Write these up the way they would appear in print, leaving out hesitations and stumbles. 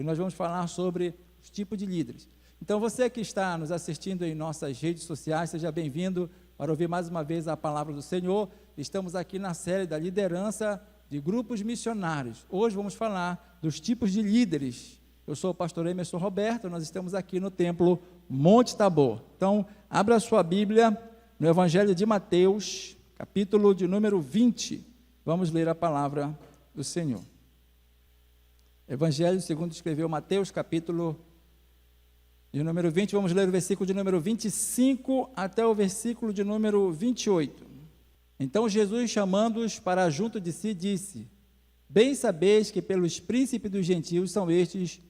nós vamos falar sobre os tipos de líderes. Então, você que está nos assistindo em nossas redes sociais, seja bem-vindo para ouvir mais uma vez a palavra do Senhor. Estamos aqui na série da liderança de grupos missionários. Hoje vamos falar dos tipos de líderes. Eu sou o pastor Emerson Roberto, nós estamos aqui no templo Monte Tabor. Então, abra a sua Bíblia no Evangelho de Mateus, capítulo de número 20. Vamos ler a palavra do Senhor. Evangelho segundo escreveu Mateus, capítulo de número 20, vamos ler o versículo de número 25 até o versículo de número 28. Então Jesus, chamando-os para junto de si, disse: Bem sabeis que pelos príncipes dos gentios são estes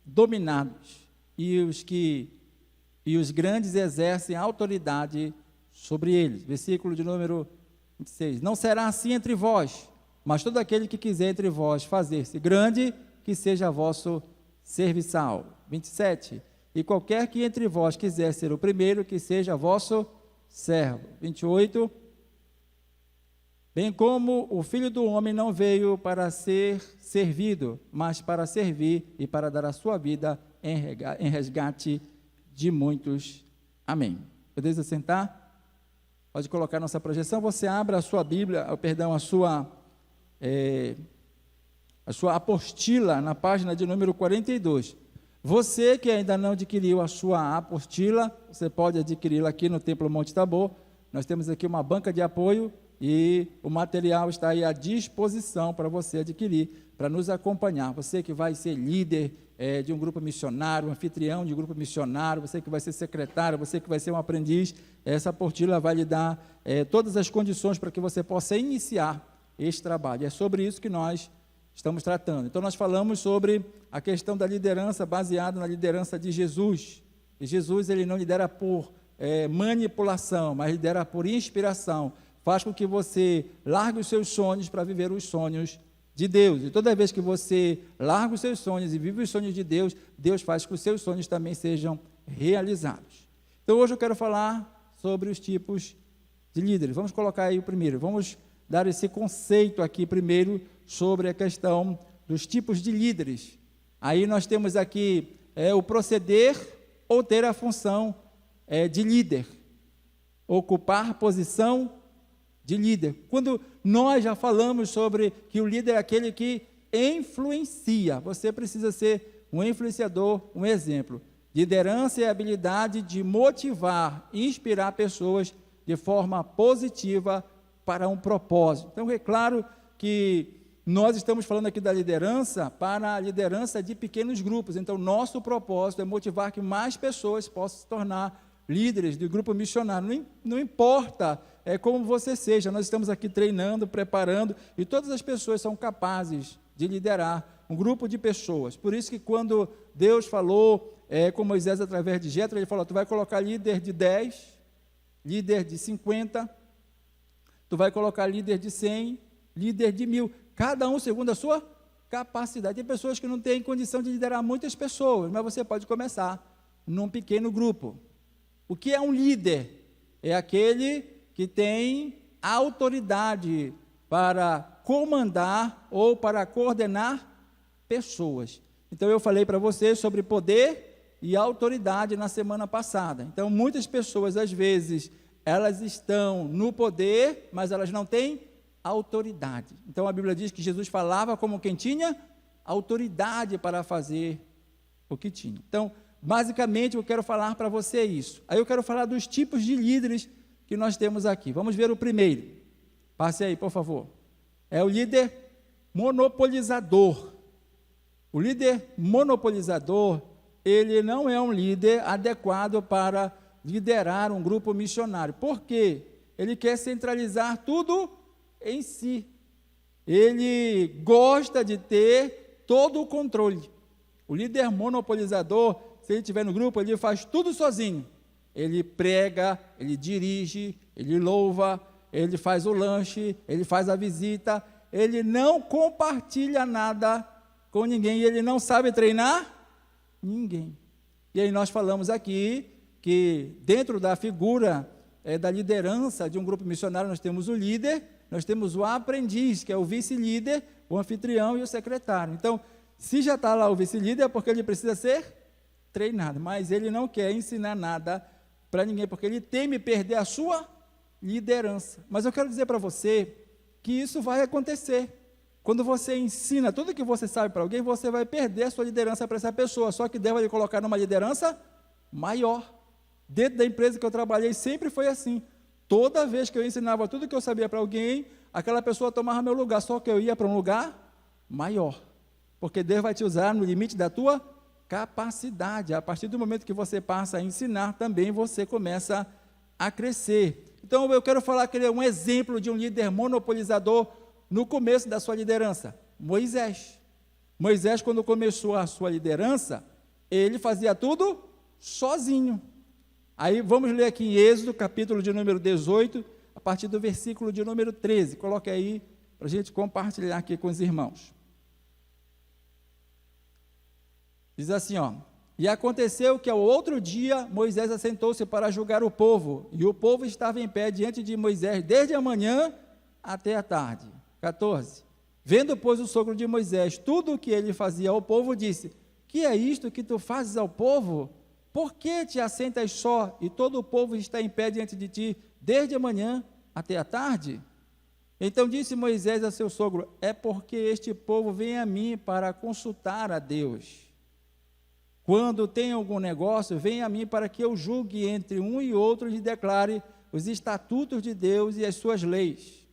dominados, e os grandes exercem autoridade sobre eles. Versículo de número 26. Não será assim entre vós, mas todo aquele que quiser entre vós fazer-se grande, que seja vosso serviçal. 27. E qualquer que entre vós quiser ser o primeiro, que seja vosso servo. 28. Bem como o Filho do Homem não veio para ser servido, mas para servir e para dar a sua vida em resgate de muitos. Amém. Podeis assentar? Pode colocar nossa projeção. Você abre a sua Bíblia, a sua apostila na página de número 42. Você que ainda não adquiriu a sua apostila, você pode adquiri-la aqui no Templo Monte Tabor. Nós temos aqui uma banca de apoio e o material está aí à disposição para você adquirir, para nos acompanhar. Você que vai ser líder de um grupo missionário, um anfitrião de um grupo missionário, você que vai ser secretário, você que vai ser um aprendiz, essa apostila vai lhe dar todas as condições para que você possa iniciar este trabalho. É sobre isso que nós estamos tratando. Então, nós falamos sobre a questão da liderança baseada na liderança de Jesus. E Jesus, ele não lidera por manipulação, mas lidera por inspiração. Faz com que você largue os seus sonhos para viver os sonhos de Deus. E toda vez que você larga os seus sonhos e vive os sonhos de Deus, Deus faz com que os seus sonhos também sejam realizados. Então, hoje eu quero falar sobre os tipos de líderes. Vamos colocar aí o primeiro. Vamos dar esse conceito aqui primeiro sobre a questão dos tipos de líderes. Aí nós temos aqui o proceder ou ter a função de líder, ocupar posição de líder. Quando nós já falamos sobre que o líder é aquele que influencia, você precisa ser um influenciador, um exemplo. Liderança é a habilidade de motivar, inspirar pessoas de forma positiva para um propósito. Então, é claro que nós estamos falando aqui da liderança para a liderança de pequenos grupos. Então, nosso propósito é motivar que mais pessoas possam se tornar líderes do grupo missionário. Não importa como você seja, nós estamos aqui treinando, preparando, e todas as pessoas são capazes de liderar um grupo de pessoas. Por isso que quando Deus falou com Moisés através de Jetro, ele falou: tu vai colocar líder de 10, líder de 50, tu vai colocar líder de 100, líder de 1000, cada um segundo a sua capacidade. Tem pessoas que não têm condição de liderar muitas pessoas, mas você pode começar num pequeno grupo. O que é um líder? É aquele que tem autoridade para comandar ou para coordenar pessoas. Então, eu falei para você sobre poder e autoridade na semana passada. Então, muitas pessoas, às vezes, elas estão no poder, mas elas não têm autoridade. Então, a Bíblia diz que Jesus falava como quem tinha autoridade para fazer o que tinha. Então, basicamente, eu quero falar para você isso. Aí eu quero falar dos tipos de líderes que nós temos aqui. Vamos ver o primeiro. Passe aí, por favor. É o líder monopolizador. O líder monopolizador, ele não é um líder adequado para liderar um grupo missionário. Por quê? Ele quer centralizar tudo em si. Ele gosta de ter todo o controle. O líder monopolizador, se ele estiver no grupo, ele faz tudo sozinho. Ele prega, ele dirige, ele louva, ele faz o lanche, ele faz a visita, ele não compartilha nada com ninguém, e ele não sabe treinar ninguém. E aí nós falamos aqui que dentro da figura da liderança de um grupo missionário, nós temos o líder, nós temos o aprendiz, que é o vice-líder, o anfitrião e o secretário. Então, se já está lá o vice-líder, é porque ele precisa ser treinado, mas ele não quer ensinar nada para ninguém, porque ele teme perder a sua liderança. Mas eu quero dizer para você que isso vai acontecer. Quando você ensina tudo que você sabe para alguém, você vai perder a sua liderança para essa pessoa, só que Deus vai lhe colocar numa liderança maior. Dentro da empresa que eu trabalhei, sempre foi assim. Toda vez que eu ensinava tudo que eu sabia para alguém, aquela pessoa tomava meu lugar, só que eu ia para um lugar maior. Porque Deus vai te usar no limite da tua capacidade. A partir do momento que você passa a ensinar, também você começa a crescer. Então, eu quero falar que ele é um exemplo de um líder monopolizador no começo da sua liderança. Moisés. Moisés, quando começou a sua liderança, ele fazia tudo sozinho. Aí, vamos ler aqui em Êxodo, capítulo de número 18, a partir do versículo de número 13. Coloque aí, para a gente compartilhar aqui com os irmãos. Diz assim, ó: e aconteceu que ao outro dia Moisés assentou-se para julgar o povo, e o povo estava em pé diante de Moisés desde a manhã até a tarde. 14. Vendo, pois, o sogro de Moisés tudo o que ele fazia ao povo, disse: que é isto que tu fazes ao povo? Por que te assentas só, e todo o povo está em pé diante de ti desde a manhã até a tarde? Então disse Moisés a seu sogro: é porque este povo vem a mim para consultar a Deus. Quando tem algum negócio, vem a mim para que eu julgue entre um e outro e declare os estatutos de Deus e as suas leis.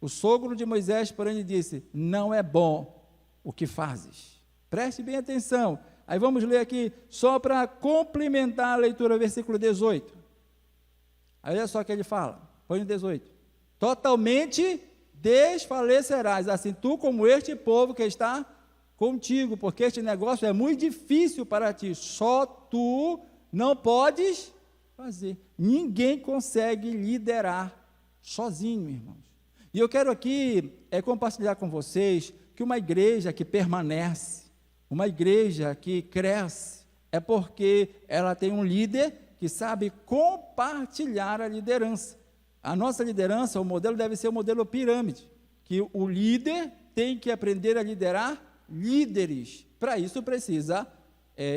O sogro de Moisés, porém, lhe disse: não é bom o que fazes. Preste bem atenção. Aí vamos ler aqui, só para complementar a leitura, versículo 18. Aí olha só o que ele fala, põe no 18. Totalmente desfalecerás, assim tu como este povo que está contigo, porque este negócio é muito difícil para ti, só tu não podes fazer. Ninguém consegue liderar sozinho, irmãos. E eu quero aqui compartilhar com vocês que uma igreja que permanece, uma igreja que cresce, é porque ela tem um líder que sabe compartilhar a liderança. A nossa liderança, o modelo deve ser o modelo pirâmide, que o líder tem que aprender a liderar líderes. Para isso precisa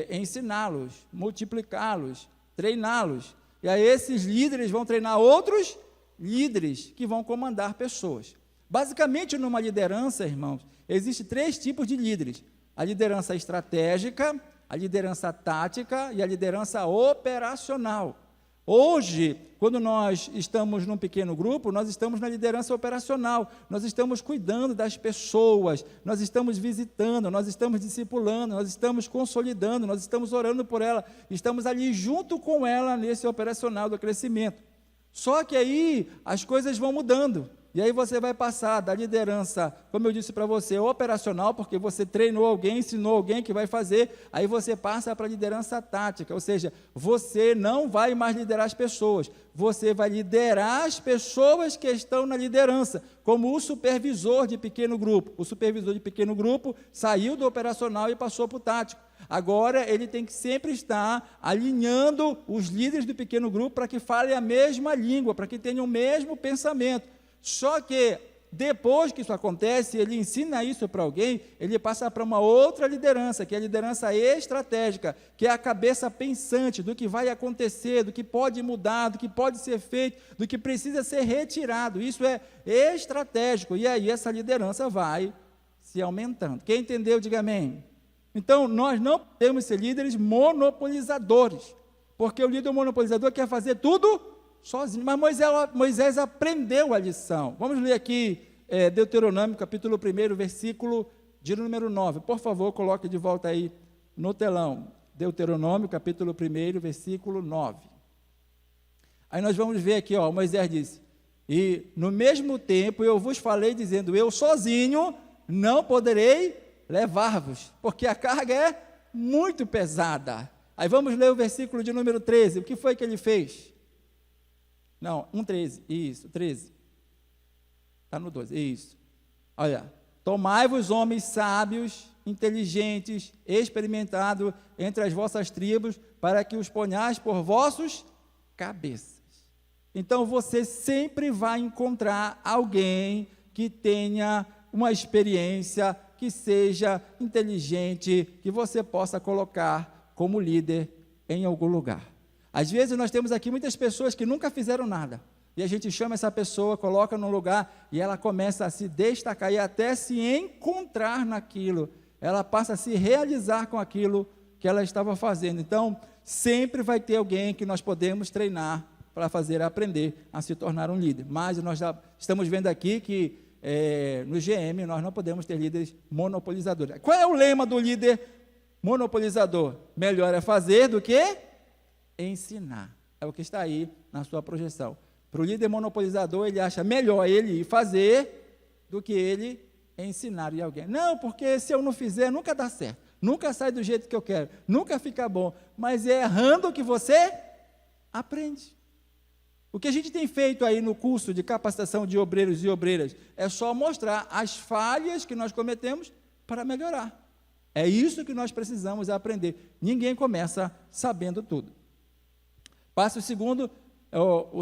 ensiná-los, multiplicá-los, treiná-los. E aí esses líderes vão treinar outros líderes que vão comandar pessoas. Basicamente, numa liderança, irmãos, existem 3 tipos de líderes: a liderança estratégica, a liderança tática e a liderança operacional. Hoje, quando nós estamos num pequeno grupo, nós estamos na liderança operacional, nós estamos cuidando das pessoas, nós estamos visitando, nós estamos discipulando, nós estamos consolidando, nós estamos orando por ela, estamos ali junto com ela nesse operacional do crescimento. Só que aí as coisas vão mudando, e aí você vai passar da liderança, como eu disse para você, operacional, porque você treinou alguém, ensinou alguém que vai fazer, aí você passa para a liderança tática, ou seja, você não vai mais liderar as pessoas, você vai liderar as pessoas que estão na liderança, como o supervisor de pequeno grupo. O supervisor de pequeno grupo saiu do operacional e passou para o tático. Agora ele tem que sempre estar alinhando os líderes do pequeno grupo para que falem a mesma língua, para que tenham o mesmo pensamento. Só que depois que isso acontece, ele ensina isso para alguém, ele passa para uma outra liderança, que é a liderança estratégica, que é a cabeça pensante do que vai acontecer, do que pode mudar, do que pode ser feito, do que precisa ser retirado. Isso é estratégico, e aí essa liderança vai se aumentando. Quem entendeu, diga amém. Então, nós não podemos ser líderes monopolizadores, porque o líder monopolizador quer fazer tudo sozinho, mas Moisés aprendeu a lição. Vamos ler aqui Deuteronômio, capítulo 1, versículo de número 9. Por favor, coloque de volta aí no telão. Deuteronômio, capítulo 1, versículo 9. Aí nós vamos ver aqui, ó, Moisés disse: e no mesmo tempo eu vos falei, dizendo, eu sozinho não poderei levar-vos, porque a carga é muito pesada. Aí vamos ler o versículo de número 13. O que foi que ele fez? Não, 1,13, isso, 13. Está no 12, isso. Olha, tomai-vos homens sábios, inteligentes, experimentados entre as vossas tribos, para que os ponhais por vossos cabeças. Então, você sempre vai encontrar alguém que tenha uma experiência que seja inteligente, que você possa colocar como líder em algum lugar. Às vezes nós temos aqui muitas pessoas que nunca fizeram nada, e a gente chama essa pessoa, coloca num lugar, e ela começa a se destacar e até se encontrar naquilo, ela passa a se realizar com aquilo que ela estava fazendo. Então, sempre vai ter alguém que nós podemos treinar para fazer aprender a se tornar um líder. Mas nós já estamos vendo aqui que no GM nós não podemos ter líderes monopolizadores. Qual é o lema do líder monopolizador? Melhor é fazer do que ensinar. É o que está aí na sua projeção. Para o líder monopolizador, ele acha melhor ele ir fazer do que ele ensinar a alguém. Não, porque se eu não fizer, nunca dá certo. Nunca sai do jeito que eu quero. Nunca fica bom. Mas é errando que você aprende. O que a gente tem feito aí no curso de capacitação de obreiros e obreiras é só mostrar as falhas que nós cometemos para melhorar. É isso que nós precisamos aprender. Ninguém começa sabendo tudo. Passa o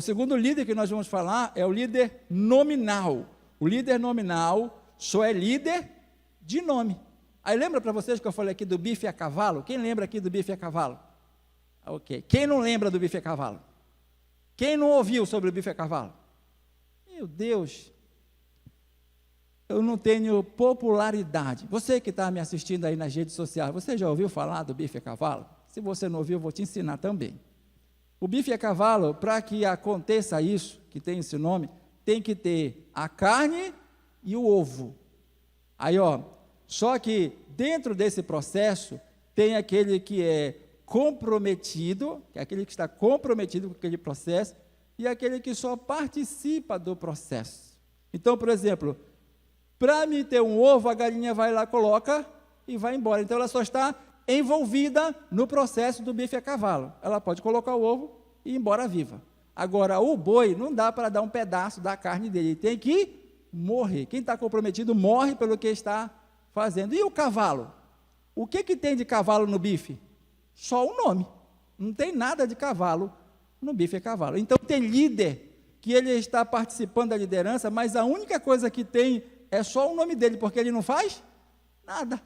segundo líder que nós vamos falar é o líder nominal. O líder nominal só é líder de nome. Aí lembra para vocês que eu falei aqui do bife a cavalo? Quem lembra aqui do bife a cavalo? Ok. Quem não lembra do bife a cavalo? Quem não ouviu sobre o bife a cavalo? Meu Deus, eu não tenho popularidade. Você que está me assistindo aí nas redes sociais, você já ouviu falar do bife a cavalo? Se você não ouviu, eu vou te ensinar também. O bife a cavalo, para que aconteça isso, que tem esse nome, tem que ter a carne e o ovo. Aí, só que dentro desse processo, tem aquele que é comprometido, que é aquele que está comprometido com aquele processo, e aquele que só participa do processo. Então, por exemplo, para me ter um ovo, a galinha vai lá, coloca e vai embora. Então, ela só está envolvida no processo do bife a cavalo. Ela pode colocar o ovo e ir embora viva. Agora, o boi, não dá para dar um pedaço da carne dele, ele tem que morrer. Quem está comprometido morre pelo que está fazendo. E o cavalo? O que tem de cavalo no bife? Só o nome. Não tem nada de cavalo no bife a cavalo. Então, tem líder que ele está participando da liderança, mas a única coisa que tem é só o nome dele, porque ele não faz nada.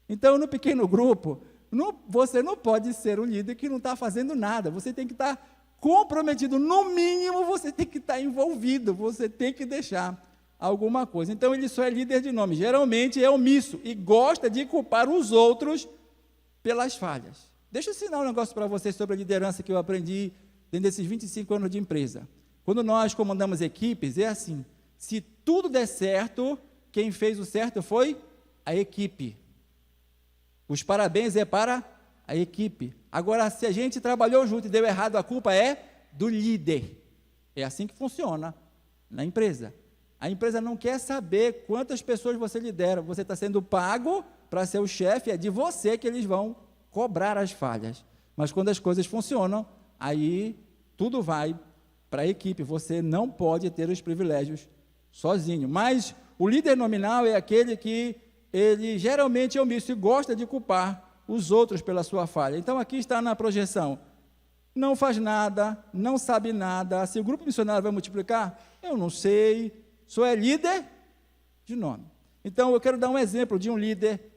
Então, no pequeno grupo, você não pode ser um líder que não está fazendo nada. Você tem que estar comprometido. No mínimo, você tem que estar envolvido. Você tem que deixar alguma coisa. Então, ele só é líder de nome. Geralmente, é omisso e gosta de culpar os outros pelas falhas. Deixa eu ensinar um negócio para vocês sobre a liderança que eu aprendi dentro desses 25 anos de empresa. Quando nós comandamos equipes, é assim, se tudo der certo, quem fez o certo foi a equipe. Os parabéns é para a equipe. Agora, se a gente trabalhou junto e deu errado, a culpa é do líder. É assim que funciona na empresa. A empresa não quer saber quantas pessoas você lidera. Você está sendo pago para ser o chefe, é de você que eles vão cobrar as falhas. Mas quando as coisas funcionam, aí tudo vai para a equipe. Você não pode ter os privilégios sozinho. Mas o líder nominal é aquele que ele geralmente é omisso e gosta de culpar os outros pela sua falha. Então, aqui está na projeção. Não faz nada, não sabe nada. Se o grupo missionário vai multiplicar, eu não sei. Só é líder de nome. Então, eu quero dar um exemplo de um líder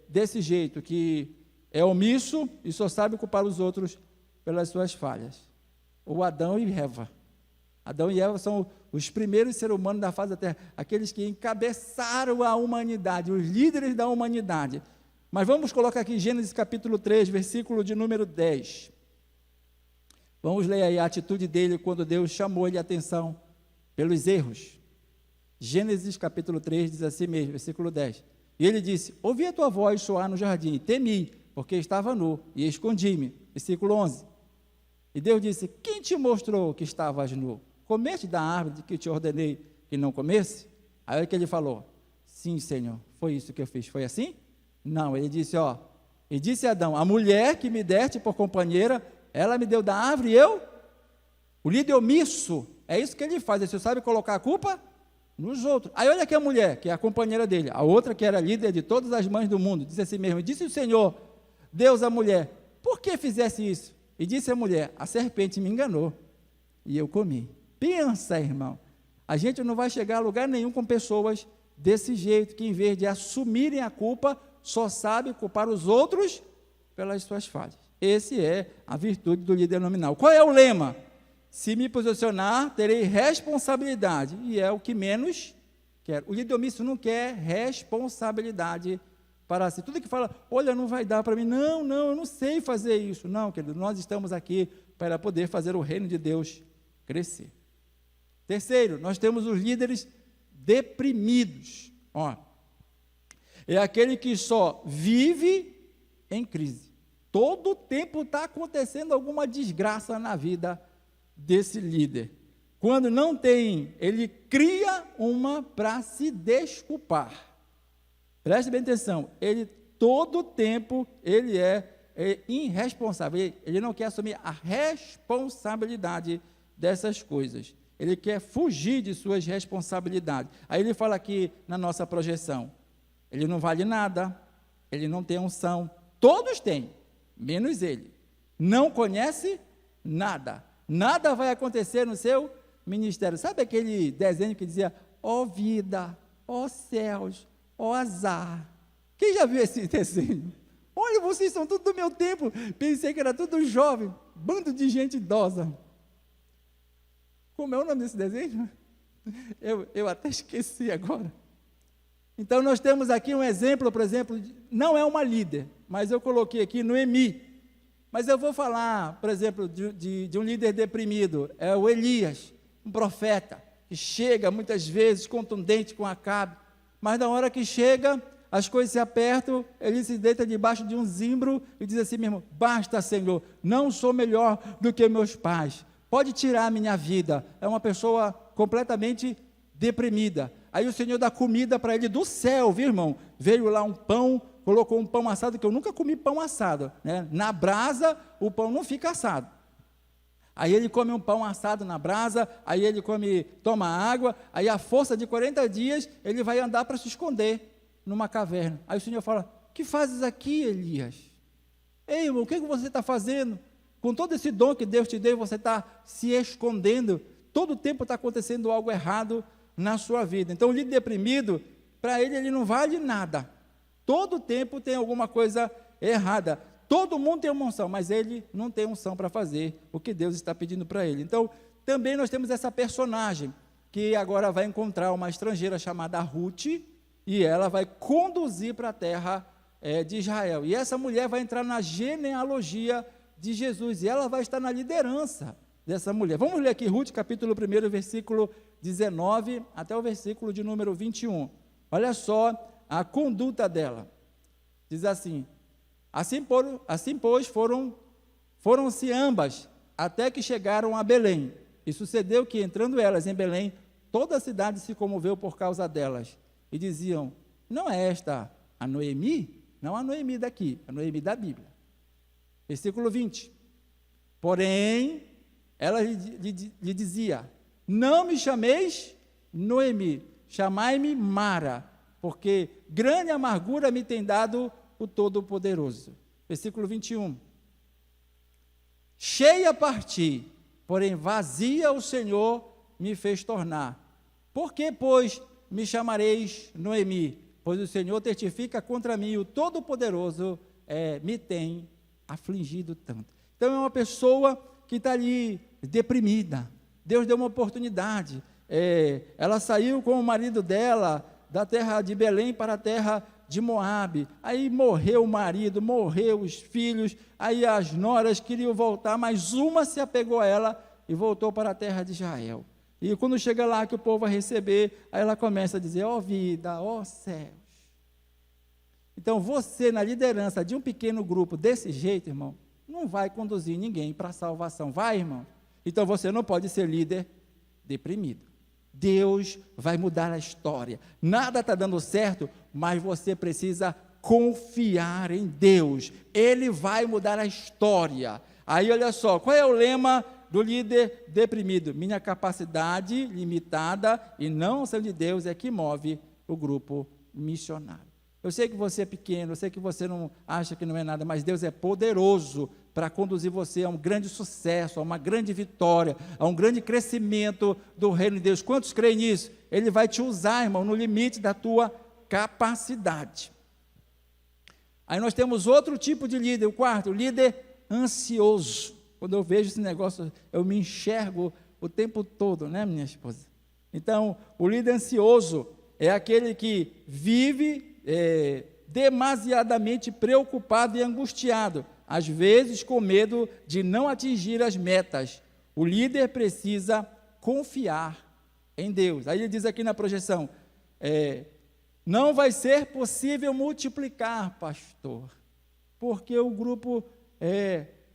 desse jeito, que é omisso e só sabe culpar os outros pelas suas falhas. O Adão e Eva. Adão e Eva são os primeiros seres humanos da face da terra, aqueles que encabeçaram a humanidade, os líderes da humanidade. Mas vamos colocar aqui Gênesis capítulo 3, versículo de número 10. Vamos ler aí a atitude dele quando Deus chamou ele a atenção pelos erros. Gênesis capítulo 3 diz assim mesmo, versículo 10. E ele disse, ouvi a tua voz soar no jardim, e temi, porque estava nu, e escondi-me. Versículo 11. E Deus disse, quem te mostrou que estavas nu? Comeste da árvore de que te ordenei que não comesse? Aí que ele falou, sim, Senhor, foi isso que eu fiz. Foi assim? Não, ele disse, e disse a Adão, a mulher que me deste por companheira, ela me deu da árvore e eu? O líder omisso, é isso que ele faz, ele sabe colocar a culpa nos outros. Aí olha aqui a mulher, que é a companheira dele, a outra que era líder de todas as mães do mundo, disse assim mesmo, disse o Senhor, Deus à mulher, por que fizesse isso? E disse a mulher, a serpente me enganou, e eu comi. Pensa, irmão, a gente não vai chegar a lugar nenhum com pessoas desse jeito, que em vez de assumirem a culpa, só sabe culpar os outros pelas suas falhas. Esse é a virtude do líder nominal. Qual é o lema? Se me posicionar, terei responsabilidade, e é o que menos quero. O líder omisso não quer responsabilidade para si. Tudo que fala, olha, não vai dar para mim, não, eu não sei fazer isso. Não, querido, nós estamos aqui para poder fazer o reino de Deus crescer. Terceiro, nós temos os líderes deprimidos. É aquele que só vive em crise. Todo o tempo está acontecendo alguma desgraça na vida desse líder. Quando não tem, ele cria uma para se desculpar. Preste bem atenção, ele todo o tempo, ele é irresponsável, ele não quer assumir a responsabilidade dessas coisas, ele quer fugir de suas responsabilidades. Aí ele fala aqui na nossa projeção, ele não vale nada, ele não tem unção, todos têm, menos ele, não conhece nada, nada vai acontecer no seu ministério. Sabe aquele desenho que dizia, ó vida, ó céus, ó azar? Quem já viu esse desenho? Olha, vocês são tudo do meu tempo, pensei que era tudo jovem, bando de gente idosa. Como é o nome desse desenho? Eu até esqueci agora. Então nós temos aqui um exemplo, por exemplo, não é uma líder, mas eu coloquei aqui Noemi. Mas eu vou falar, por exemplo, de um líder deprimido, é o Elias, um profeta, que chega muitas vezes contundente com Acabe, mas na hora que chega, as coisas se apertam, ele se deita debaixo de um zimbro e diz assim mesmo, basta, Senhor, não sou melhor do que meus pais, pode tirar a minha vida. É uma pessoa completamente deprimida. Aí o Senhor dá comida para ele do céu, viu, irmão? Veio lá um pão, colocou um pão assado, que eu nunca comi pão assado, né? Na brasa, o pão não fica assado. Aí ele come um pão assado na brasa, aí ele toma água, aí a força de 40 dias, ele vai andar para se esconder numa caverna. Aí o Senhor fala, que fazes aqui, Elias? Ei, irmão, o que você está fazendo? Com todo esse dom que Deus te deu, você está se escondendo, todo o tempo está acontecendo algo errado na sua vida. Então o líder deprimido, para ele não vale nada, todo o tempo tem alguma coisa errada. Todo mundo tem uma unção, mas ele não tem unção para fazer o que Deus está pedindo para ele. Então, também nós temos essa personagem, que agora vai encontrar uma estrangeira chamada Ruth, e ela vai conduzir para a terra de Israel. E essa mulher vai entrar na genealogia de Jesus, e ela vai estar na liderança dessa mulher. Vamos ler aqui Ruth, capítulo 1, versículo 19, até o versículo de número 21. Olha só a conduta dela. Diz assim, assim pois, foram-se ambas, até que chegaram a Belém. E sucedeu que, entrando elas em Belém, toda a cidade se comoveu por causa delas. E diziam, não é esta a Noemi? Não a Noemi daqui, a Noemi da Bíblia. Versículo 20. Porém, ela lhe dizia, não me chameis Noemi, chamai-me Mara, porque grande amargura me tem dado o Todo-Poderoso. Versículo 21. Cheia parti, porém vazia o Senhor me fez tornar. Por que, pois, me chamareis Noemi? Pois o Senhor testifica contra mim, o Todo-Poderoso me tem afligido tanto. Então é uma pessoa que está ali deprimida. Deus deu uma oportunidade. Ela saiu com o marido dela da terra de Belém para a terra de Moabe, aí morreu o marido, morreu os filhos, aí as noras queriam voltar, mas uma se apegou a ela e voltou para a terra de Israel. E quando chega lá que o povo vai receber, aí ela começa a dizer, ó vida, ó céus. Então você na liderança de um pequeno grupo desse jeito, irmão, não vai conduzir ninguém para a salvação, vai, irmão? Então você não pode ser líder deprimido. Deus vai mudar a história. Nada está dando certo, mas você precisa confiar em Deus. Ele vai mudar a história. Aí olha só, qual é o lema do líder deprimido? Minha capacidade limitada e não a ação de Deus é que move o grupo missionário. Eu sei que você é pequeno, eu sei que você não acha que não é nada, mas Deus é poderoso para conduzir você a um grande sucesso, a uma grande vitória, a um grande crescimento do reino de Deus. Quantos creem nisso? Ele vai te usar, irmão, no limite da tua capacidade. Aí nós temos outro tipo de líder, o quarto, o líder ansioso. Quando eu vejo esse negócio, eu me enxergo o tempo todo, né, minha esposa? Então, o líder ansioso é aquele que vive demasiadamente preocupado e angustiado, às vezes com medo de não atingir as metas. O líder precisa confiar em Deus. Aí ele diz aqui na projeção, não vai ser possível multiplicar, pastor, porque o grupo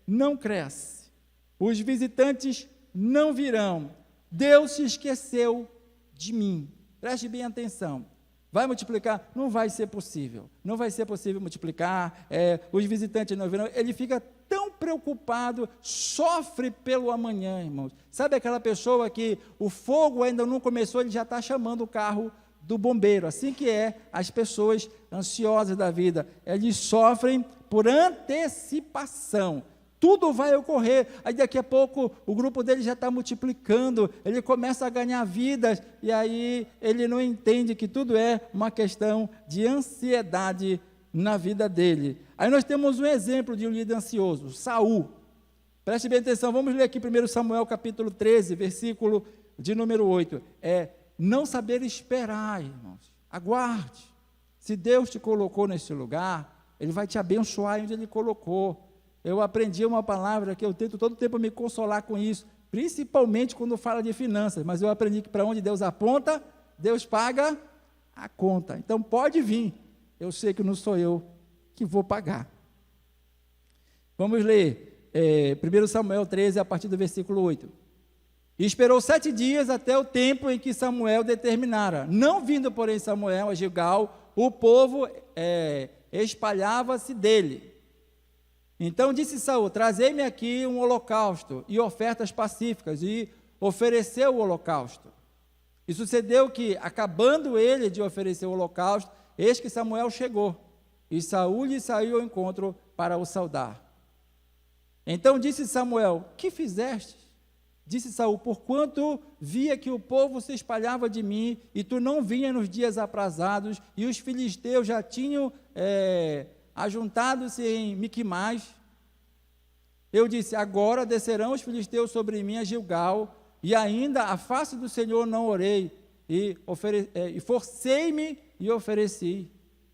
não cresce, os visitantes não virão, Deus se esqueceu de mim. Preste bem atenção. Vai multiplicar? Não vai ser possível. Não vai ser possível multiplicar, os visitantes não virão. Ele fica tão preocupado, sofre pelo amanhã, irmãos. Sabe aquela pessoa que o fogo ainda não começou, ele já está chamando o carro do bombeiro. Assim que as pessoas ansiosas da vida. Eles sofrem por antecipação. Tudo vai ocorrer, aí daqui a pouco o grupo dele já está multiplicando, ele começa a ganhar vidas, e aí ele não entende que tudo é uma questão de ansiedade na vida dele. Aí nós temos um exemplo de um líder ansioso, Saul. Preste bem atenção, vamos ler aqui 1 Samuel capítulo 13, versículo de número 8. Não saber esperar, irmãos, aguarde. Se Deus te colocou nesse lugar, Ele vai te abençoar onde Ele colocou. Eu aprendi uma palavra que eu tento todo tempo me consolar com isso, principalmente quando fala de finanças, mas eu aprendi que para onde Deus aponta, Deus paga a conta. Então pode vir, eu sei que não sou eu que vou pagar. Vamos ler 1 Samuel 13, a partir do versículo 8. E esperou 7 dias até o tempo em que Samuel determinara. Não vindo, porém, Samuel a Gilgal, o povo espalhava-se dele. Então disse Saul, trazei-me aqui um holocausto e ofertas pacíficas, e ofereceu o holocausto. E sucedeu que, acabando ele de oferecer o holocausto, eis que Samuel chegou, e Saul lhe saiu ao encontro para o saudar. Então disse Samuel, que fizeste? Disse Saul, porquanto via que o povo se espalhava de mim, e tu não vinha nos dias aprazados, e os filisteus já tinham ajuntado-se em Miquimais. Eu disse, agora descerão os filisteus sobre mim a Gilgal, e ainda a face do Senhor não orei, e forcei-me e ofereci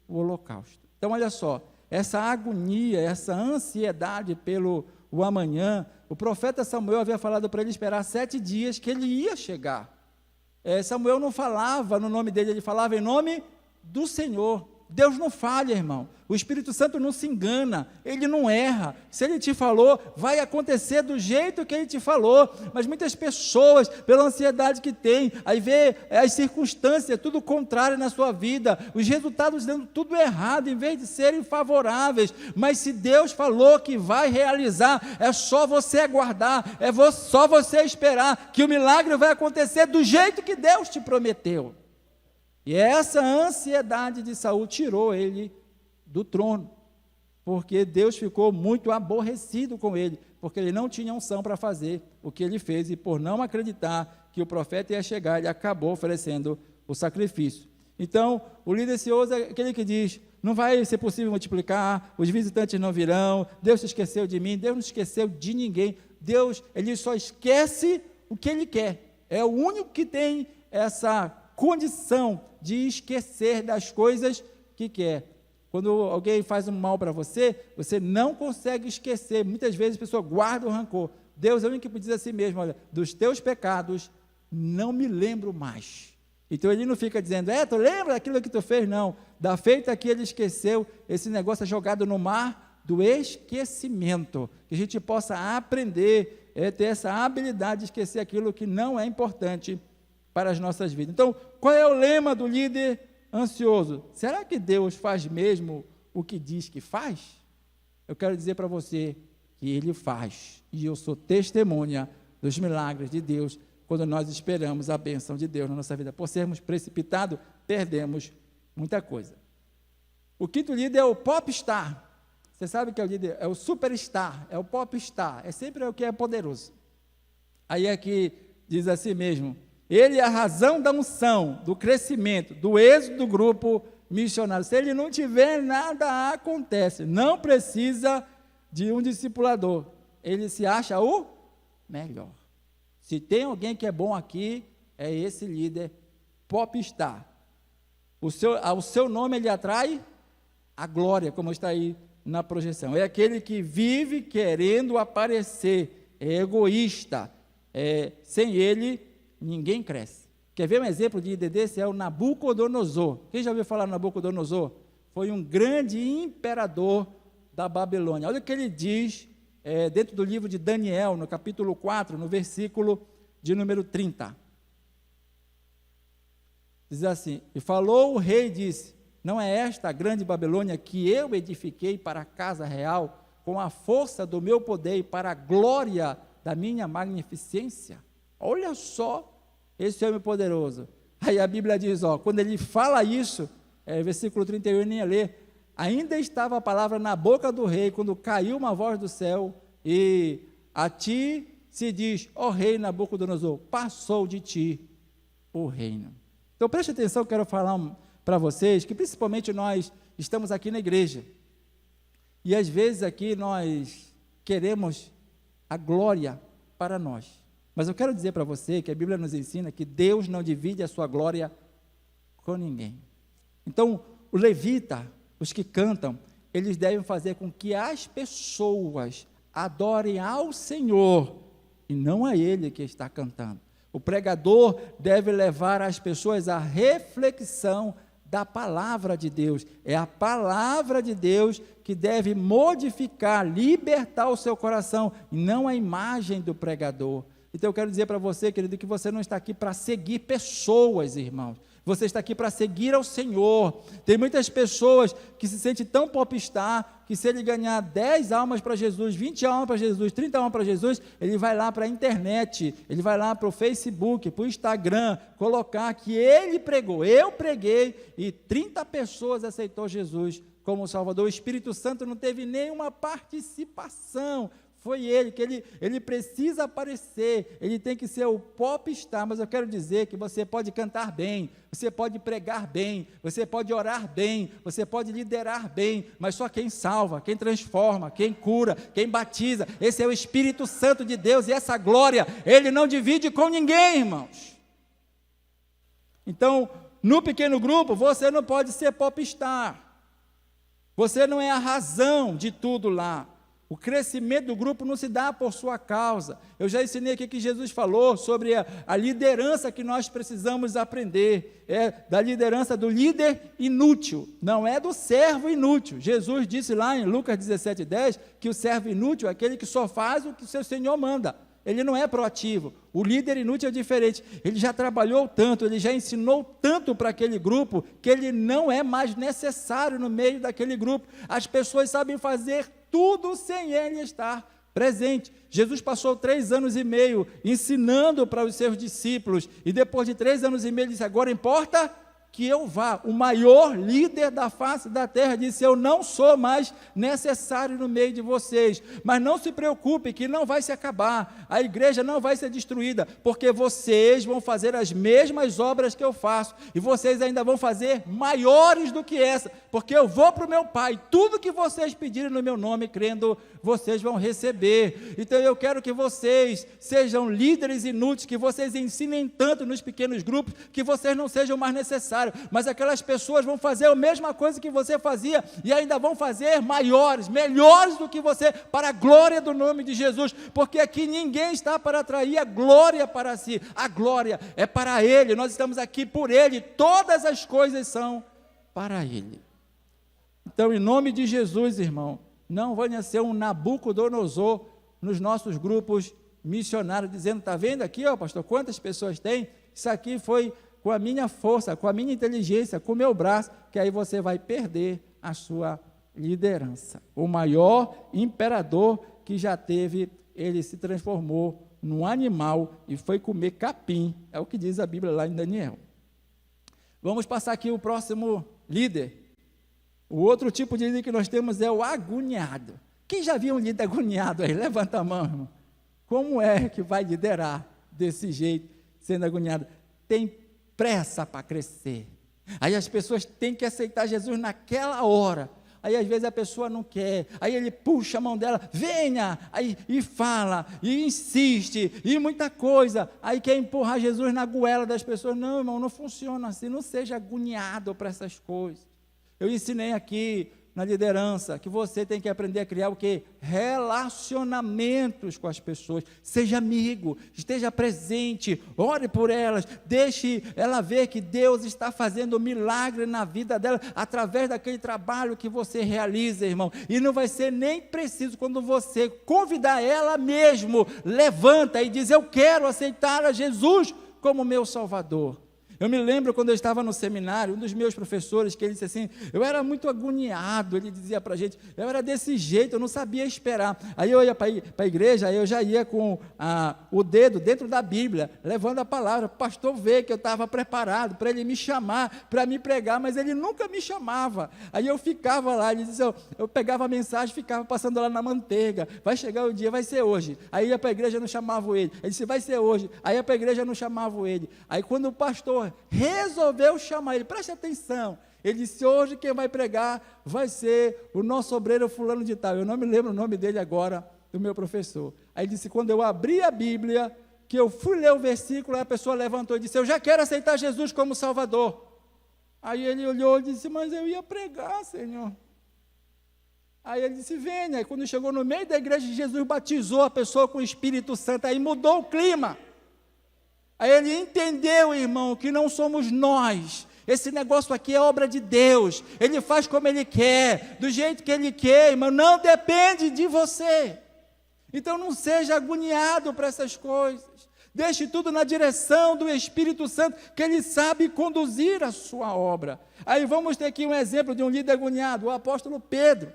o holocausto. Então olha só, essa agonia, essa ansiedade pelo o amanhã, o profeta Samuel havia falado para ele esperar 7 dias que ele ia chegar. Samuel não falava no nome dele, ele falava em nome do Senhor. Deus não falha, irmão. O Espírito Santo não se engana, ele não erra. Se ele te falou, vai acontecer do jeito que ele te falou. Mas muitas pessoas, pela ansiedade que tem, aí vê as circunstâncias, tudo contrário na sua vida, os resultados dando tudo errado, em vez de serem favoráveis. Mas se Deus falou que vai realizar, é só você aguardar, só você esperar, que o milagre vai acontecer do jeito que Deus te prometeu. E essa ansiedade de Saul tirou ele do trono, porque Deus ficou muito aborrecido com ele, porque ele não tinha unção para fazer o que ele fez, e por não acreditar que o profeta ia chegar, ele acabou oferecendo o sacrifício. Então, o líder ansioso é aquele que diz, não vai ser possível multiplicar, os visitantes não virão, Deus se esqueceu de mim, Deus não esqueceu de ninguém, Deus, ele só esquece o que ele quer, é o único que tem essa condição de esquecer das coisas que quer. Quando alguém faz um mal para você, você não consegue esquecer. Muitas vezes a pessoa guarda o rancor. Deus é o único que diz a si mesmo, olha, dos teus pecados não me lembro mais. Então ele não fica dizendo, tu lembra daquilo que tu fez? Não, da feita que ele esqueceu, esse negócio é jogado no mar do esquecimento, que a gente possa aprender, ter essa habilidade de esquecer aquilo que não é importante para as nossas vidas. Então, qual é o lema do líder ansioso? Será que Deus faz mesmo o que diz que faz? Eu quero dizer para você que Ele faz, e eu sou testemunha dos milagres de Deus, quando nós esperamos a bênção de Deus na nossa vida. Por sermos precipitados, perdemos muita coisa. O quinto líder é o popstar. Você sabe que é o líder, é o superstar, é o popstar, é sempre o que é poderoso. Aí aqui diz assim mesmo, ele é a razão da unção, do crescimento, do êxito do grupo missionário. Se ele não tiver, nada acontece. Não precisa de um discipulador. Ele se acha o melhor. Se tem alguém que é bom aqui, é esse líder popstar. Ao seu nome ele atrai a glória, como está aí na projeção. É aquele que vive querendo aparecer, é egoísta. Sem ele, ninguém cresce. Quer ver um exemplo de líder desse? É o Nabucodonosor. Quem já ouviu falar do Nabucodonosor? Foi um grande imperador da Babilônia. Olha o que ele diz dentro do livro de Daniel, no capítulo 4, no versículo de número 30. Diz assim, e falou o rei e disse, não é esta a grande Babilônia que eu edifiquei para a casa real, com a força do meu poder e para a glória da minha magnificência? Olha só esse homem poderoso. Aí a Bíblia diz, quando ele fala isso, versículo 31, nem a ler, ainda estava a palavra na boca do rei, quando caiu uma voz do céu, e a ti se diz, ó rei Nabucodonosor, passou de ti o reino. Então preste atenção, quero falar para vocês, que principalmente nós estamos aqui na igreja, e às vezes aqui nós queremos a glória para nós, mas eu quero dizer para você que a Bíblia nos ensina que Deus não divide a sua glória com ninguém. Então o levita, os que cantam, eles devem fazer com que as pessoas adorem ao Senhor, e não a ele que está cantando. O pregador deve levar as pessoas à reflexão da palavra de Deus. É a palavra de Deus que deve modificar, libertar o seu coração, e não a imagem do pregador. Então eu quero dizer para você, querido, que você não está aqui para seguir pessoas, irmãos. Você está aqui para seguir ao Senhor. Tem muitas pessoas que se sentem tão popstar, que se ele ganhar 10 almas para Jesus, 20 almas para Jesus, 30 almas para Jesus, ele vai lá para a internet, ele vai lá para o Facebook, para o Instagram, colocar que ele pregou, eu preguei, e 30 pessoas aceitou Jesus como Salvador. O Espírito Santo não teve nenhuma participação. Foi ele, que ele precisa aparecer, ele tem que ser o popstar, mas eu quero dizer que você pode cantar bem, você pode pregar bem, você pode orar bem, você pode liderar bem, mas só quem salva, quem transforma, quem cura, quem batiza, esse é o Espírito Santo de Deus, e essa glória, ele não divide com ninguém, irmãos. Então, no pequeno grupo, você não pode ser popstar, você não é a razão de tudo lá. O crescimento do grupo não se dá por sua causa. Eu já ensinei aqui que Jesus falou sobre a liderança que nós precisamos aprender. É da liderança do líder inútil, não é do servo inútil. Jesus disse lá em Lucas 17:10 que o servo inútil é aquele que só faz o que o seu Senhor manda. Ele não é proativo. O líder inútil é diferente. Ele já trabalhou tanto, ele já ensinou tanto para aquele grupo, que ele não é mais necessário no meio daquele grupo. As pessoas sabem fazer tudo sem ele estar presente. Jesus passou 3 anos e meio ensinando para os seus discípulos, e depois de 3 anos e meio ele disse, agora importa que eu vá. O maior líder da face da terra disse, eu não sou mais necessário no meio de vocês, mas não se preocupe que não vai se acabar, a igreja não vai ser destruída, porque vocês vão fazer as mesmas obras que eu faço, e vocês ainda vão fazer maiores do que essa, porque eu vou para o meu Pai, tudo que vocês pedirem no meu nome, crendo, vocês vão receber. Então eu quero que vocês sejam líderes inúteis, que vocês ensinem tanto nos pequenos grupos, que vocês não sejam mais necessários, mas aquelas pessoas vão fazer a mesma coisa que você fazia, e ainda vão fazer maiores, melhores do que você, para a glória do nome de Jesus, porque aqui ninguém está para atrair a glória para si, a glória é para Ele, nós estamos aqui por Ele, todas as coisas são para Ele. Então, em nome de Jesus, irmão, não venha ser um Nabucodonosor nos nossos grupos missionários, dizendo, está vendo aqui, pastor, quantas pessoas tem? Isso aqui foi com a minha força, com a minha inteligência, com o meu braço, que aí você vai perder a sua liderança. O maior imperador que já teve, ele se transformou num animal e foi comer capim, é o que diz a Bíblia lá em Daniel. Vamos passar aqui o próximo líder. O outro tipo de líder que nós temos é o agoniado. Quem já viu um líder agoniado aí? Levanta a mão, irmão. Como é que vai liderar desse jeito, sendo agoniado? Tem pressa para crescer. Aí as pessoas têm que aceitar Jesus naquela hora. Aí às vezes a pessoa não quer, aí ele puxa a mão dela, venha, aí, e fala, e insiste, e muita coisa, aí quer empurrar Jesus na goela das pessoas. Não, irmão, não funciona assim, não seja agoniado para essas coisas. Eu ensinei aqui na liderança que você tem que aprender a criar o quê? Relacionamentos com as pessoas. Seja amigo, esteja presente, ore por elas, deixe ela ver que Deus está fazendo um milagre na vida dela, através daquele trabalho que você realiza, irmão. E não vai ser nem preciso quando você convidar ela mesmo, levanta e diz: eu quero aceitar a Jesus como meu Salvador. Eu me lembro quando eu estava no seminário, um dos meus professores, que ele disse assim, eu era muito agoniado, ele dizia para a gente, eu era desse jeito, eu não sabia esperar. Aí eu ia para a igreja, aí eu já ia com o dedo dentro da Bíblia, levando a palavra, o pastor vê que eu estava preparado para ele me chamar, para me pregar, mas ele nunca me chamava. Aí eu ficava lá, ele disse, eu pegava a mensagem, ficava passando lá na manteiga, vai chegar o dia, vai ser hoje. Aí ia para a igreja, não chamava ele. Ele disse, vai ser hoje. Aí ia para a igreja, não chamava ele. Aí quando o pastor resolveu chamar ele, preste atenção, ele disse, hoje quem vai pregar vai ser o nosso obreiro fulano de tal. Eu não me lembro o nome dele agora, do meu professor. Aí ele disse, quando eu abri a Bíblia, que eu fui ler o versículo, a pessoa levantou e disse, eu já quero aceitar Jesus como Salvador. Aí ele olhou e disse, mas eu ia pregar, Senhor. Aí ele disse, venha. Aí quando chegou no meio da igreja, Jesus batizou a pessoa com o Espírito Santo, aí mudou o clima. Aí ele entendeu, irmão, que não somos nós, esse negócio aqui é obra de Deus, Ele faz como Ele quer, do jeito que Ele quer, irmão, não depende de você. Então não seja agoniado para essas coisas, deixe tudo na direção do Espírito Santo, que Ele sabe conduzir a sua obra. Aí vamos ter aqui um exemplo de um líder agoniado, o apóstolo Pedro.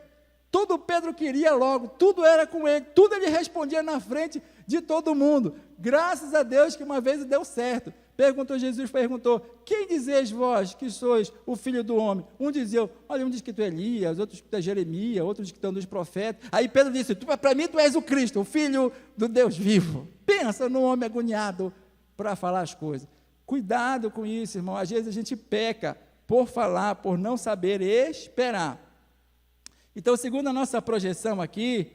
Tudo Pedro queria logo, tudo era com ele, tudo ele respondia na frente de todo mundo. Graças a Deus que uma vez deu certo. Jesus perguntou, quem dizeis vós que sois o filho do homem? Um dizia, olha, um diz que tu é Elias, outro diz que tu é Jeremias, outro diz que tu é um dos profetas. Aí Pedro disse, para mim tu és o Cristo, o filho do Deus vivo. Pensa num homem agoniado para falar as coisas. Cuidado com isso, irmão. Às vezes a gente peca por falar, por não saber esperar. Então, segundo a nossa projeção aqui,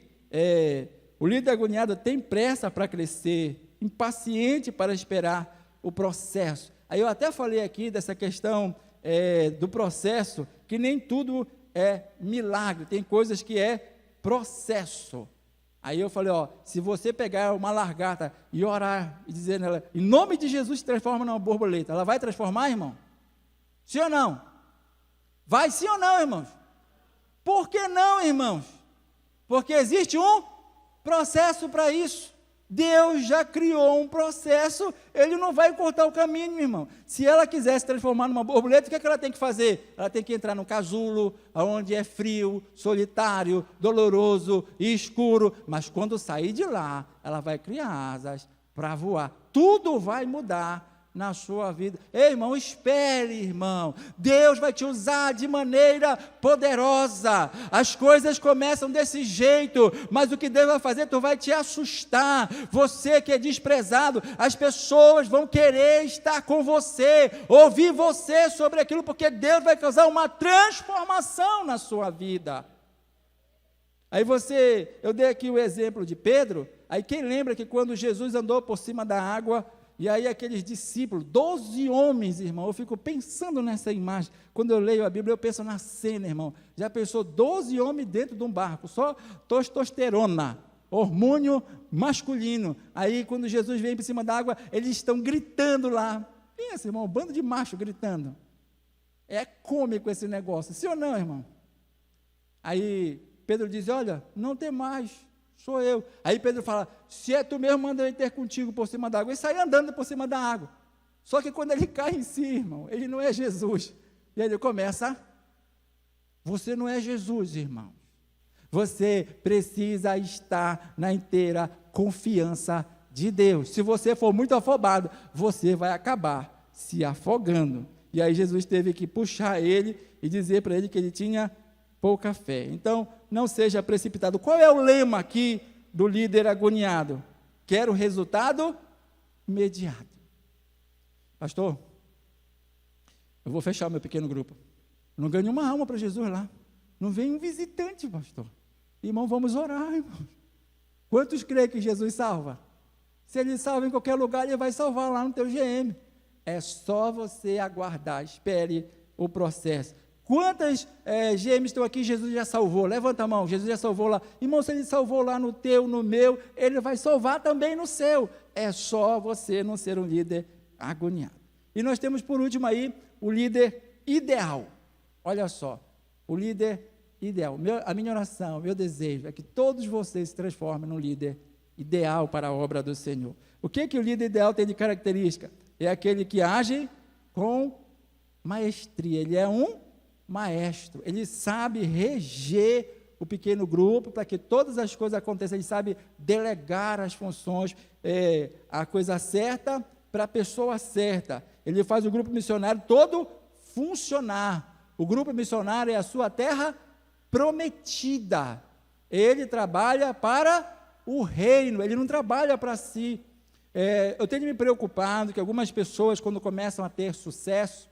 o líder agoniado tem pressa para crescer, impaciente para esperar o processo. Aí eu até falei aqui dessa questão do processo, que nem tudo é milagre, tem coisas que é processo. Aí eu falei, se você pegar uma lagarta e orar e dizer nela, em nome de Jesus, se transforma numa borboleta, ela vai transformar, irmão? Sim ou não? Vai sim ou não, irmãos? Por que não, irmãos? Porque existe um processo para isso. Deus já criou um processo, Ele não vai cortar o caminho, irmão. Se ela quiser se transformar numa borboleta, o que ela tem que fazer? Ela tem que entrar num casulo, onde é frio, solitário, doloroso e escuro, mas quando sair de lá, ela vai criar asas para voar. Tudo vai mudar na sua vida. Ei, irmão, espere, irmão. Deus vai te usar de maneira poderosa. As coisas começam desse jeito, mas o que Deus vai fazer, tu vai te assustar. Você que é desprezado, as pessoas vão querer estar com você, ouvir você sobre aquilo, porque Deus vai causar uma transformação na sua vida. Aí eu dei aqui o exemplo de Pedro. Aí quem lembra que quando Jesus andou por cima da água, e aí aqueles discípulos, 12 homens, irmão, eu fico pensando nessa imagem, quando eu leio a Bíblia, eu penso na cena, irmão, já pensou 12 homens dentro de um barco, só testosterona, hormônio masculino, aí quando Jesus vem por cima da água, eles estão gritando lá, pensa, irmão, um bando de macho gritando, é cômico esse negócio, sim ou não, irmão? Aí Pedro diz, olha, não tem mais, sou eu. Aí Pedro fala, se é tu mesmo, manda eu ter contigo por cima da água. E sai andando por cima da água. Só que quando ele cai em si, irmão, ele não é Jesus. E aí ele começa, você não é Jesus, irmão. Você precisa estar na inteira confiança de Deus. Se você for muito afobado, você vai acabar se afogando. E aí Jesus teve que puxar ele e dizer para ele que ele tinha pouca fé. Então, não seja precipitado. Qual é o lema aqui do líder agoniado? Quero resultado imediato. Pastor, eu vou fechar o meu pequeno grupo. Eu não ganho uma alma para Jesus lá. Não vem um visitante, pastor. Irmão, vamos orar, irmão. Quantos creem que Jesus salva? Se ele salva em qualquer lugar, ele vai salvar lá no teu GM. É só você aguardar, espere o processo. Quantas GMs estão aqui, Jesus já salvou? Levanta a mão, Jesus já salvou lá. Irmão, se ele salvou lá no teu, no meu, ele vai salvar também no seu. É só você não ser um líder agoniado. E nós temos por último aí, o líder ideal. Olha só, o líder ideal. A minha oração, meu desejo é que todos vocês se transformem num líder ideal para a obra do Senhor. O que o líder ideal tem de característica? É aquele que age com maestria. Ele é um maestro. Ele sabe reger o pequeno grupo para que todas as coisas aconteçam. Ele sabe delegar as funções, a coisa certa para a pessoa certa. Ele faz o grupo missionário todo funcionar. O grupo missionário é a sua terra prometida. Ele trabalha para o reino, ele não trabalha para si. Eu tenho me preocupado que algumas pessoas, quando começam a ter sucesso,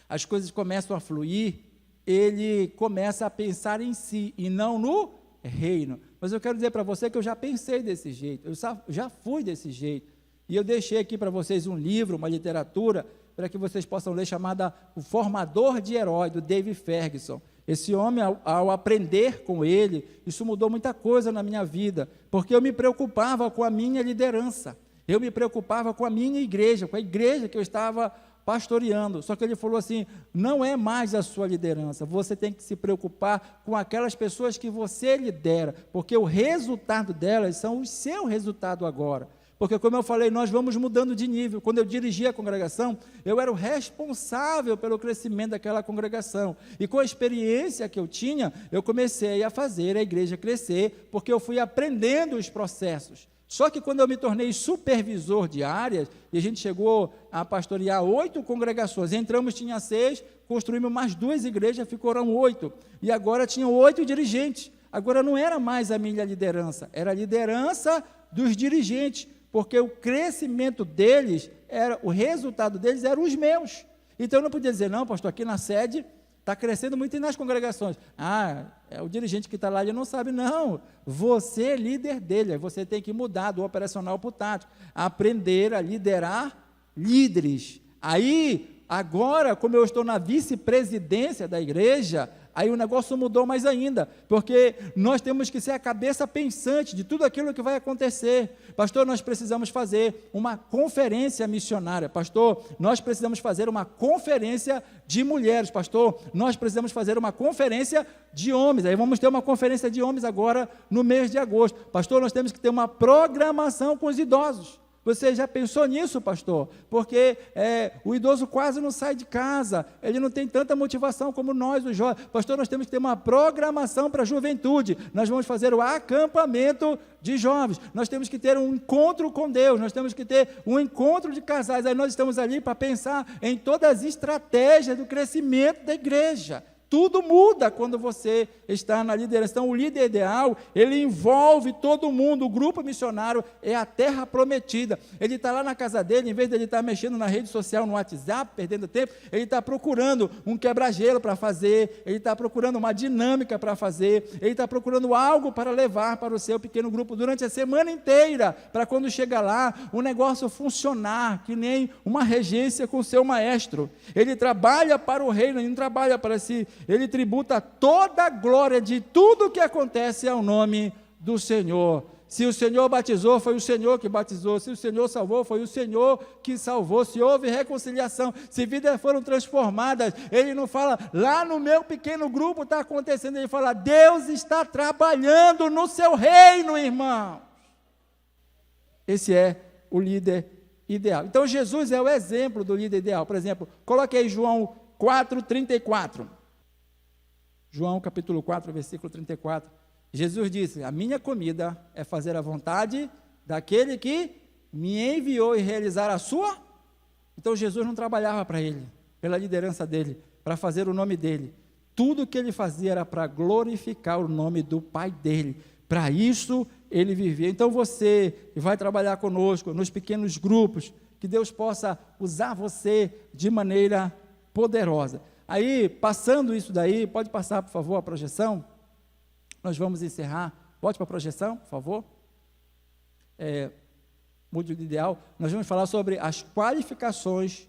as coisas começam a fluir, ele começa a pensar em si e não no reino. Mas eu quero dizer para você que eu já pensei desse jeito, eu já fui desse jeito. E eu deixei aqui para vocês um livro, uma literatura, para que vocês possam ler, chamada O Formador de Herói, do David Ferguson. Esse homem, ao aprender com ele, isso mudou muita coisa na minha vida, porque eu me preocupava com a minha liderança, eu me preocupava com a minha igreja, com a igreja que eu estava pastoreando. Só que ele falou assim: não é mais a sua liderança, você tem que se preocupar com aquelas pessoas que você lidera, porque o resultado delas são o seu resultado agora. Porque, como eu falei, nós vamos mudando de nível. Quando eu dirigia a congregação, eu era o responsável pelo crescimento daquela congregação. E com a experiência que eu tinha, eu comecei a fazer a igreja crescer, porque eu fui aprendendo os processos. Só que quando eu me tornei supervisor de áreas, e a gente chegou a pastorear 8 congregações, entramos, tinha 6, construímos mais 2 igrejas, ficaram 8. E agora tinham 8 dirigentes. Agora não era mais a minha liderança, era a liderança dos dirigentes, porque o crescimento deles, o resultado deles eram os meus. Então eu não podia dizer: não, pastor, aqui na sede está crescendo muito, e nas congregações? É o dirigente que está lá, ele não sabe. Não, você é líder dele, você tem que mudar do operacional para o tático, aprender a liderar líderes. Aí, agora, como eu estou na vice-presidência da igreja, aí o negócio mudou mais ainda, porque nós temos que ser a cabeça pensante de tudo aquilo que vai acontecer. Pastor, nós precisamos fazer uma conferência missionária. Pastor, nós precisamos fazer uma conferência de mulheres. Pastor, nós precisamos fazer uma conferência de homens. Aí vamos ter uma conferência de homens agora no mês de agosto. Pastor, nós temos que ter uma programação com os idosos. Você já pensou nisso, pastor? Porque o idoso quase não sai de casa, ele não tem tanta motivação como nós, os jovens. Pastor, nós temos que ter uma programação para a juventude, nós vamos fazer o acampamento de jovens, nós temos que ter um encontro com Deus, nós temos que ter um encontro de casais. Aí nós estamos ali para pensar em todas as estratégias do crescimento da igreja. Tudo muda quando você está na liderança. Então, o líder ideal, ele envolve todo mundo. O grupo missionário é a terra prometida. Ele está lá na casa dele, em vez de ele estar mexendo na rede social, no WhatsApp, perdendo tempo, ele está procurando um quebra-gelo para fazer, ele está procurando uma dinâmica para fazer, ele está procurando algo para levar para o seu pequeno grupo durante a semana inteira, para quando chega lá, o negócio funcionar, que nem uma regência com o seu maestro. Ele trabalha para o reino, ele não trabalha para si. Ele tributa toda a glória de tudo que acontece ao nome do Senhor. Se o Senhor batizou, foi o Senhor que batizou. Se o Senhor salvou, foi o Senhor que salvou. Se houve reconciliação, se vidas foram transformadas, ele não fala: lá no meu pequeno grupo está acontecendo. Ele fala: Deus está trabalhando no seu reino, irmão. Esse é o líder ideal. Então Jesus é o exemplo do líder ideal. Por exemplo, coloque aí João 4:34. João capítulo 4, versículo 34, Jesus disse: a minha comida é fazer a vontade daquele que me enviou e realizar a sua. Então Jesus não trabalhava para ele, pela liderança dele, para fazer o nome dele. tudo que ele fazia era para glorificar o nome do Pai dele. Para isso ele vivia. Então você que vai trabalhar conosco nos pequenos grupos, que Deus possa usar você de maneira poderosa. Aí, passando isso daí, pode passar, por favor, a projeção? Nós vamos encerrar. Bote para a projeção, por favor. Mude o ideal. Nós vamos falar sobre as qualificações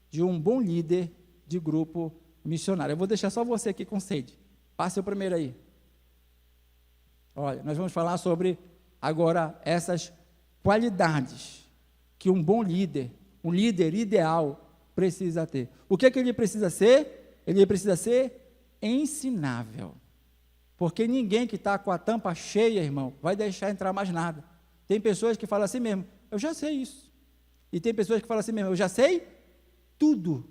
de um bom líder de grupo missionário. Eu vou deixar só você aqui com sede. Passe o primeiro aí. Olha, nós vamos falar sobre, agora, essas qualidades que um bom líder, um líder ideal, precisa ter. O que ele precisa ser? Ele precisa ser ensinável. Porque ninguém que está com a tampa cheia, irmão, vai deixar entrar mais nada. Tem pessoas que falam assim mesmo, eu já sei isso. E tem pessoas que falam assim mesmo, eu já sei tudo.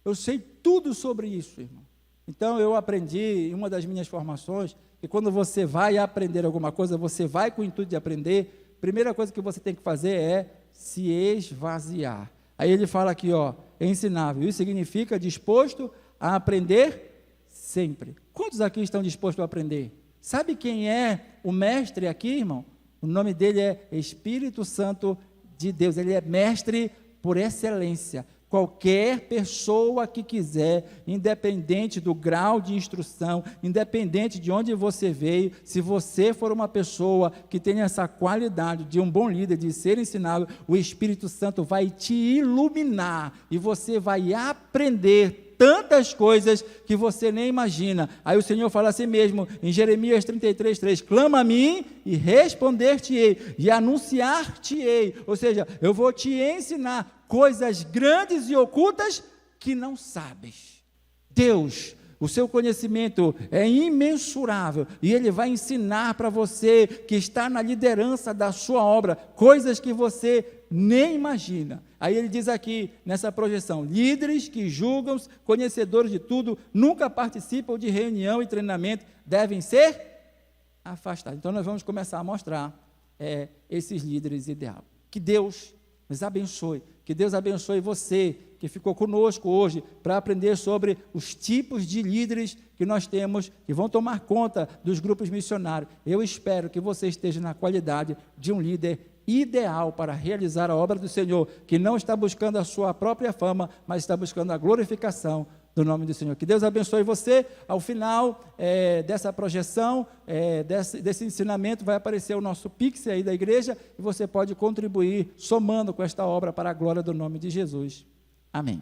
Eu sei tudo sobre isso, irmão. Então, eu aprendi em uma das minhas formações, que quando você vai aprender alguma coisa, você vai com o intuito de aprender, a primeira coisa que você tem que fazer é se esvaziar. Aí ele fala aqui, ensinável. Isso significa disposto a aprender sempre. Quantos aqui estão dispostos a aprender? Sabe quem é o mestre aqui, irmão? O nome dele é Espírito Santo de Deus. Ele é mestre por excelência. Qualquer pessoa que quiser, independente do grau de instrução, independente de onde você veio, se você for uma pessoa que tem essa qualidade de um bom líder, de ser ensinável, o Espírito Santo vai te iluminar e você vai aprender tantas coisas que você nem imagina. Aí o Senhor fala assim mesmo, em Jeremias 33:3, clama a mim e responder-te-ei, e anunciar-te-ei, ou seja, eu vou te ensinar coisas grandes e ocultas que não sabes. Deus, o seu conhecimento é imensurável, e Ele vai ensinar para você, que está na liderança da sua obra, coisas que você nem imagina. Aí ele diz aqui, nessa projeção, líderes que julgam-se conhecedores de tudo, nunca participam de reunião e treinamento, devem ser afastados. Então nós vamos começar a mostrar esses líderes ideais. Que Deus nos abençoe, que Deus abençoe você, que ficou conosco hoje, para aprender sobre os tipos de líderes que nós temos, que vão tomar conta dos grupos missionários. Eu espero que você esteja na qualidade de um líder ideal para realizar a obra do Senhor, que não está buscando a sua própria fama, mas está buscando a glorificação do nome do Senhor. Que Deus abençoe você. Ao final dessa projeção, desse ensinamento, vai aparecer o nosso Pix aí da igreja, e você pode contribuir somando com esta obra para a glória do nome de Jesus. Amém.